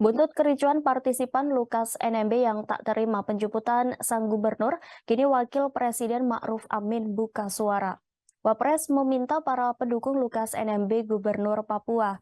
Buntut kericuan partisipan Lukas NMB yang tak terima penjemputan sang gubernur, kini Wakil Presiden Ma'ruf Amin buka suara. Wapres meminta para pendukung Lukas NMB Gubernur Papua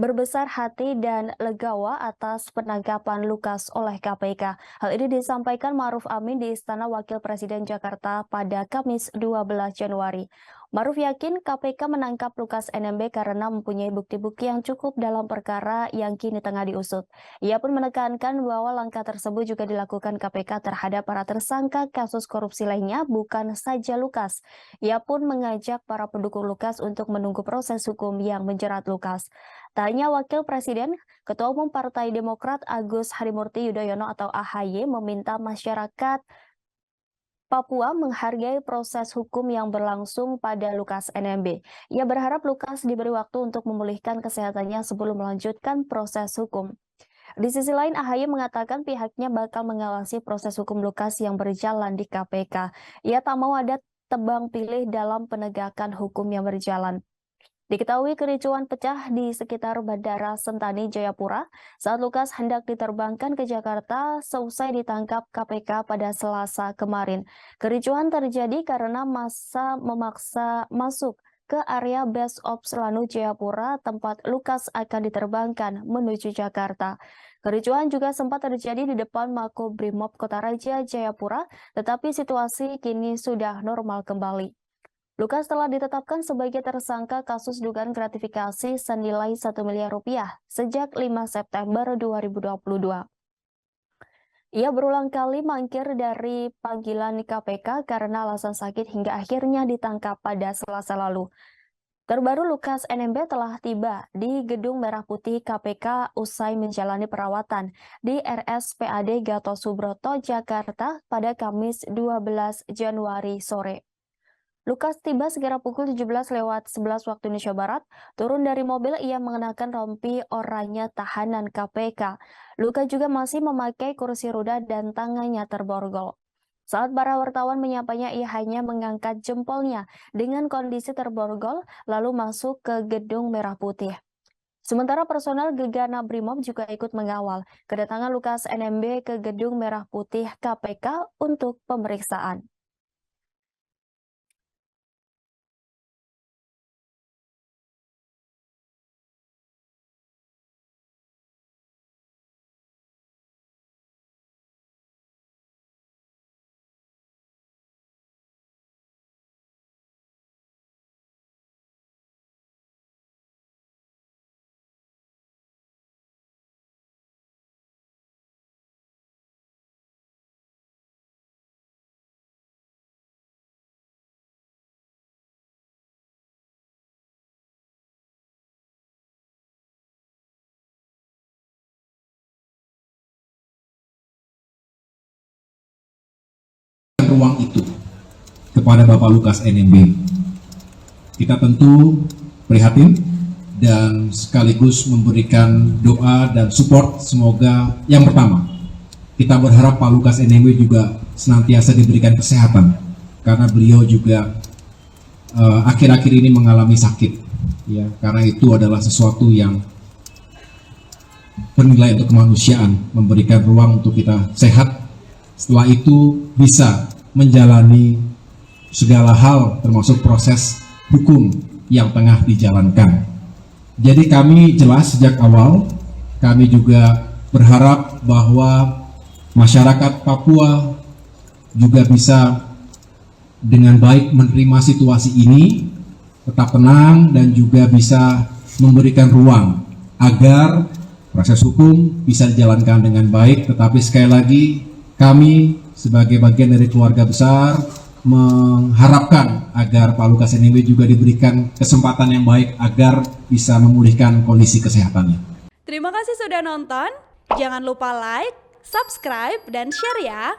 berbesar hati dan legawa atas penangkapan Lukas oleh KPK. Hal ini disampaikan Ma'ruf Amin di Istana Wakil Presiden Jakarta pada Kamis 12 Januari. Ma'ruf yakin KPK menangkap Lukas NMB karena mempunyai bukti-bukti yang cukup dalam perkara yang kini tengah diusut. Ia pun menekankan bahwa langkah tersebut juga dilakukan KPK terhadap para tersangka kasus korupsi lainnya, bukan saja Lukas. Ia pun mengajak para pendukung Lukas untuk menunggu proses hukum yang menjerat Lukas. Tanya Wakil Presiden, Ketua Umum Partai Demokrat Agus Harimurti Yudhoyono atau AHY meminta masyarakat Papua menghargai proses hukum yang berlangsung pada Lukas NMB. Ia berharap Lukas diberi waktu untuk memulihkan kesehatannya sebelum melanjutkan proses hukum. Di sisi lain, AHY mengatakan pihaknya bakal mengawasi proses hukum Lukas yang berjalan di KPK. Ia tak mau ada tebang pilih dalam penegakan hukum yang berjalan. Diketahui kericuan pecah di sekitar Bandara Sentani, Jayapura saat Lukas hendak diterbangkan ke Jakarta seusai ditangkap KPK pada Selasa kemarin. Kericuan terjadi karena massa memaksa masuk ke area Base Ops Lanu Jayapura tempat Lukas akan diterbangkan menuju Jakarta. Kericuan juga sempat terjadi di depan Makobrimob Kota Raja Jayapura, tetapi situasi kini sudah normal kembali. Lukas telah ditetapkan sebagai tersangka kasus dugaan gratifikasi senilai 1 miliar rupiah sejak 5 September 2022. Ia berulang kali mangkir dari panggilan KPK karena alasan sakit hingga akhirnya ditangkap pada Selasa lalu. Terbaru Lukas NMB telah tiba di Gedung Merah Putih KPK usai menjalani perawatan di RSPAD Gatot Subroto, Jakarta pada Kamis 12 Januari sore. Lukas tiba sekitar pukul 17:11 waktu Indonesia Barat. Turun dari mobil, ia mengenakan rompi oranye tahanan KPK. Lukas juga masih memakai kursi roda dan tangannya terborgol. Saat para wartawan menyapanya, ia hanya mengangkat jempolnya dengan kondisi terborgol, lalu masuk ke Gedung Merah Putih. Sementara personel Gegana Brimob juga ikut mengawal kedatangan Lukas NMB ke Gedung Merah Putih KPK untuk pemeriksaan. Ruang itu kepada Bapak Lukas NMB. Kita tentu prihatin dan sekaligus memberikan doa dan support. Semoga yang pertama, kita berharap Pak Lukas NMB juga senantiasa diberikan kesehatan karena beliau juga akhir-akhir ini mengalami sakit, ya, karena itu adalah sesuatu yang bernilai untuk kemanusiaan, memberikan ruang untuk kita sehat. Setelah itu bisa menjalani segala hal termasuk proses hukum yang tengah dijalankan. Jadi kami jelas sejak awal, kami juga berharap bahwa masyarakat Papua juga bisa dengan baik menerima situasi ini, tetap tenang dan juga bisa memberikan ruang agar proses hukum bisa dijalankan dengan baik. Tetapi sekali lagi kami sebagai bagian dari keluarga besar mengharapkan agar Pak Lukas NMB juga diberikan kesempatan yang baik agar bisa memulihkan kondisi kesehatannya. Terima kasih sudah nonton. Jangan lupa like, subscribe, dan share ya.